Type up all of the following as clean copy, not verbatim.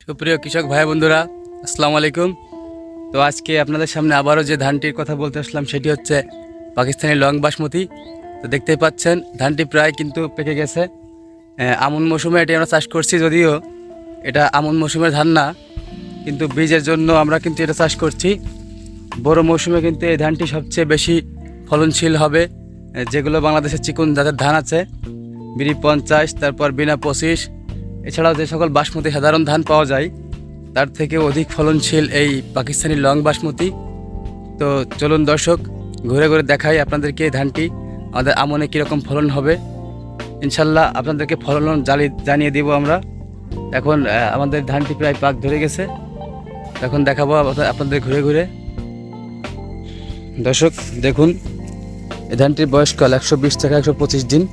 সুপ্রিয় কৃষক ভাই বন্ধুরা, আসসালামু আলাইকুম। তো আজকে আপনাদের সামনে আবারও যে ধানটির কথা বলতে আসলাম সেটি হচ্ছে পাকিস্তানি লং বাসমতি। তো দেখতেই পাচ্ছেন ধানটি প্রায় কিন্তু পেকে গেছে। আমন মৌসুমে এটি আমরা চাষ করছি, যদিও এটা আমন মৌসুমের ধান না, কিন্তু বীজের জন্য আমরা কিন্তু এটা চাষ করছি। বড় মৌসুমে কিন্তু এই ধানটি সবচেয়ে বেশি ফলনশীল হবে। যেগুলো বাংলাদেশের চিকন জাতের ধান আছে, বিরি 50, তারপর বিনা 25, এছাড়াও যে সকল বাসমতি সাধারণ ধান পাওয়া যায় তার থেকে অধিক ফলনশীল এই পাকিস্তানি লং বাসমতি। তো চলুন দর্শক, ঘুরে ঘুরে দেখাই আপনাদেরকে এই ধানটি আমাদের আমনে কীরকম ফলন হবে। ইনশাল্লাহ আপনাদেরকে ফলন জানিয়ে দিব আমরা। এখন আমাদের ধানটি প্রায় পাক ধরে গেছে, এখন দেখাবো আপনাদের ঘুরে ঘুরে। দর্শক দেখুন, এই ধানটির বয়সকাল 120 থেকে 125 দিন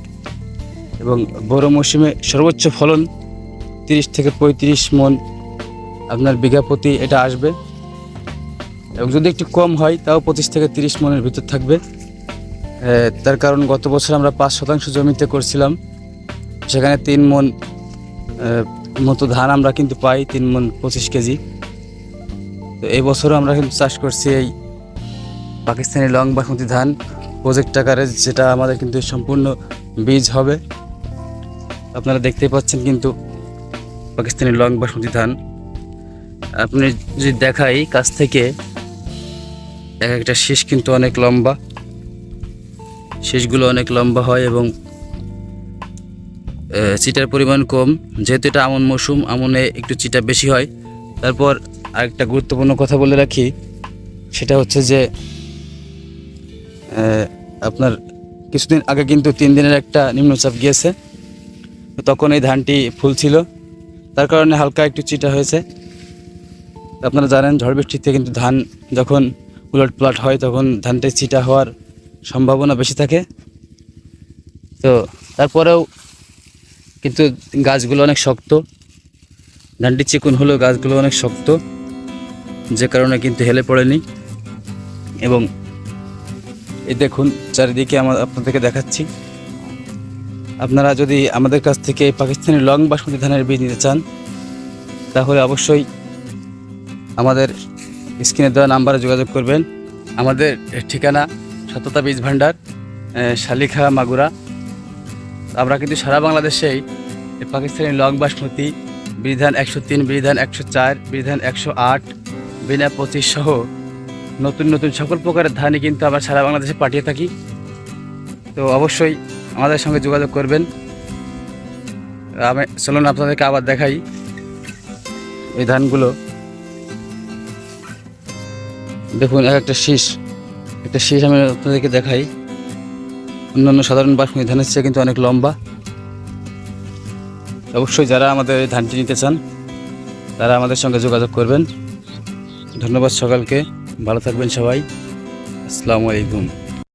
এবং বড় মৌসুমে সর্বোচ্চ ফলন 30 থেকে 35 মণ আপনার বিঘা প্রতি এটা আসবে, এবং যদি একটু কম হয় তাও 25 থেকে 30 মণের ভিতর থাকবে। তার কারণ গত বছর আমরা 5% জমিতে করছিলাম, সেখানে 3 মণ মতো ধান আমরা কিন্তু পাই, 3 মণ 25 কেজি। তো এই বছরও আমরা কিন্তু চাষ করছি এই পাকিস্তানি লং বাসমতি ধান প্রজেক্ট আকারে, যেটা আমাদের কিন্তু সম্পূর্ণ বীজ হবে। আপনারা দেখতেই পাচ্ছেন কিন্তু পাকিস্তানি লং বাসমতি ধান। আপনি যদি দেখাই কাছ থেকে, এক একটা শীষ কিন্তু অনেক লম্বা, শীষগুলো অনেক লম্বা হয় এবং চিটার পরিমাণ কম, যেহেতু এটা আমন মৌসুম, আমনে একটু চিটা বেশি হয়। তারপর আরেকটা গুরুত্বপূর্ণ কথা বলে রাখি, সেটা হচ্ছে যে আপনার কিছুদিন আগে কিন্তু 3 দিনের একটা নিম্নচাপ গিয়েছে, তখন এই ধানটি ফুল ছিল, তার কারণে হালকা একটু চিটা হয়েছে। আপনারা জানেন ঝড় বৃষ্টিতে কিন্তু ধান যখন উলট পালট হয় তখন ধানটি চিটা হওয়ার সম্ভাবনা বেশি থাকে। তো তারপরেও কিন্তু গাছগুলো অনেক শক্ত, ধানটি চিকন হলেও গাছগুলো অনেক শক্ত, যে কারণে কিন্তু হেলে পড়েনি। এবং এই দেখুন চারিদিকে আপনাদেরকে দেখাচ্ছি। আপনারা যদি আমাদের কাছ থেকে পাকিস্তানি লং বাসমতি ধানের বীজ নিতে চান, তাহলে অবশ্যই আমাদের স্ক্রিনে দেওয়া নাম্বারে যোগাযোগ করবেন। আমাদের ঠিকানা সততা বীজ ভাণ্ডার, শালিখা, মাগুরা। আমরা কিন্তু সারা বাংলাদেশেই পাকিস্তানি লং বাসমতি, বিধান 103, বিধান 104, বিধান 108, বিনা 25 সহ নতুন নতুন সকল প্রকারের ধানই কিন্তু আমরা সারা বাংলাদেশে পাঠিয়ে থাকি। তো অবশ্যই আমাদের সঙ্গে যোগাযোগ করবেন। চলুন আপনাদেরকে আবার দেখাই এই ধানগুলো। দেখুন একটা শীষ আমি আপনাদেরকে দেখাই। অন্যান্য সাধারণ বাসমতি ধানের চেয়ে কিন্তু অনেক লম্বা। অবশ্যই যারা আমাদের এই ধানটি নিতে চান তারা আমাদের সঙ্গে যোগাযোগ করবেন। ধন্যবাদ সকলকে, ভালো থাকবেন সবাই। আসসালামু আলাইকুম।